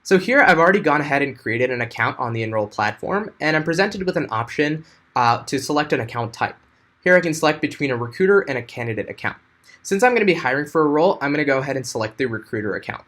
So here I've already gone ahead and created an account on the Enrole platform, and I'm presented with an option to select an account type. Here I can select between a recruiter and a candidate account. Since I'm going to be hiring for a role, I'm going to go ahead and select the recruiter account.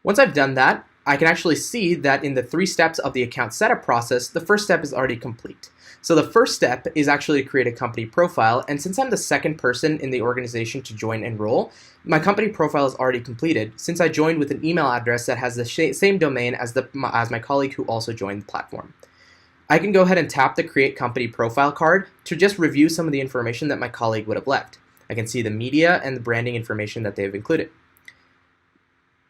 Once I've done that, I can actually see that in the 3 steps of the account setup process, the first step is already complete. So the first step is actually to create a company profile, and since I'm the second person in the organization to join Enrole, my company profile is already completed since I joined with an email address that has the same domain as my colleague who also joined the platform. I can go ahead and tap the Create Company Profile card to just review some of the information that my colleague would have left. I can see the media and the branding information that they've included.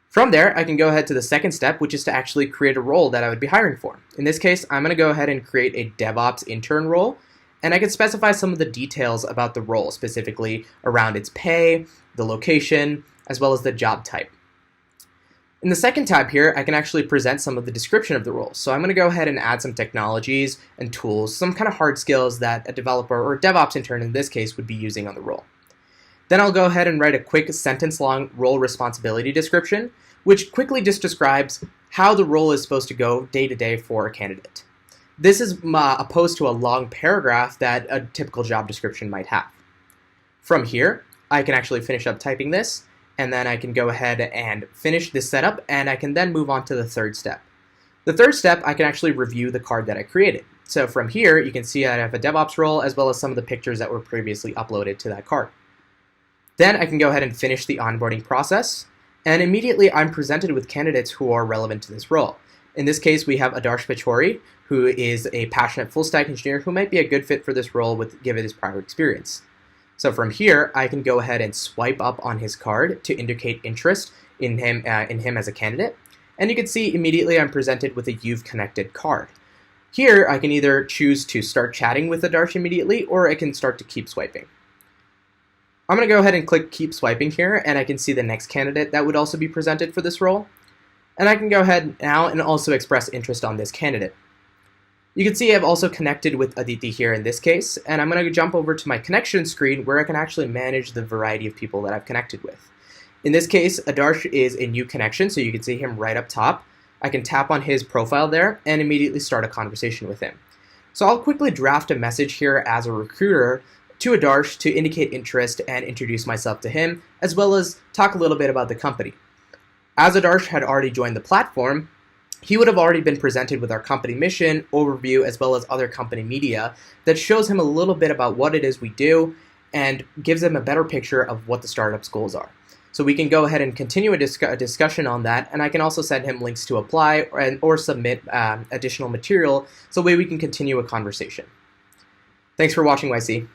From there, I can go ahead to the second step, which is to actually create a role that I would be hiring for. In this case, I'm going to go ahead and create a DevOps intern role, and I can specify some of the details about the role, specifically around its pay, the location, as well as the job type. In the second tab here, I can actually present some of the description of the role. So I'm going to go ahead and add some technologies and tools, some kind of hard skills that a developer or a DevOps intern in this case would be using on the role. Then I'll go ahead and write a quick sentence-long role responsibility description, which quickly just describes how the role is supposed to go day to day for a candidate. This is opposed to a long paragraph that a typical job description might have. From here, I can actually finish up typing this, and then I can go ahead and finish this setup, and I can then move on to the third step. The third step, I can actually review the card that I created. So from here, you can see I have a DevOps role as well as some of the pictures that were previously uploaded to that card. Then I can go ahead and finish the onboarding process, and immediately I'm presented with candidates who are relevant to this role. In this case, we have Adarsh Pachori, who is a passionate full-stack engineer who might be a good fit for this role given his prior experience. So from here, I can go ahead and swipe up on his card to indicate interest in him as a candidate, and you can see immediately I'm presented with a You've Connected card. Here, I can either choose to start chatting with Adarsh immediately, or I can start to keep swiping. I'm going to go ahead and click Keep Swiping here, and I can see the next candidate that would also be presented for this role. And I can go ahead now and also express interest on this candidate. You can see I've also connected with Aditi here in this case, and I'm going to jump over to my connection screen where I can actually manage the variety of people that I've connected with. In this case, Adarsh is a new connection, so you can see him right up top. I can tap on his profile there and immediately start a conversation with him. So I'll quickly draft a message here as a recruiter to Adarsh to indicate interest and introduce myself to him, as well as talk a little bit about the company. As Adarsh had already joined the platform, he would have already been presented with our company mission, overview, as well as other company media that shows him a little bit about what it is we do and gives him a better picture of what the startup's goals are. So we can go ahead and continue a discussion on that, and I can also send him links to apply or submit additional material so that way we can continue a conversation. Thanks for watching, YC.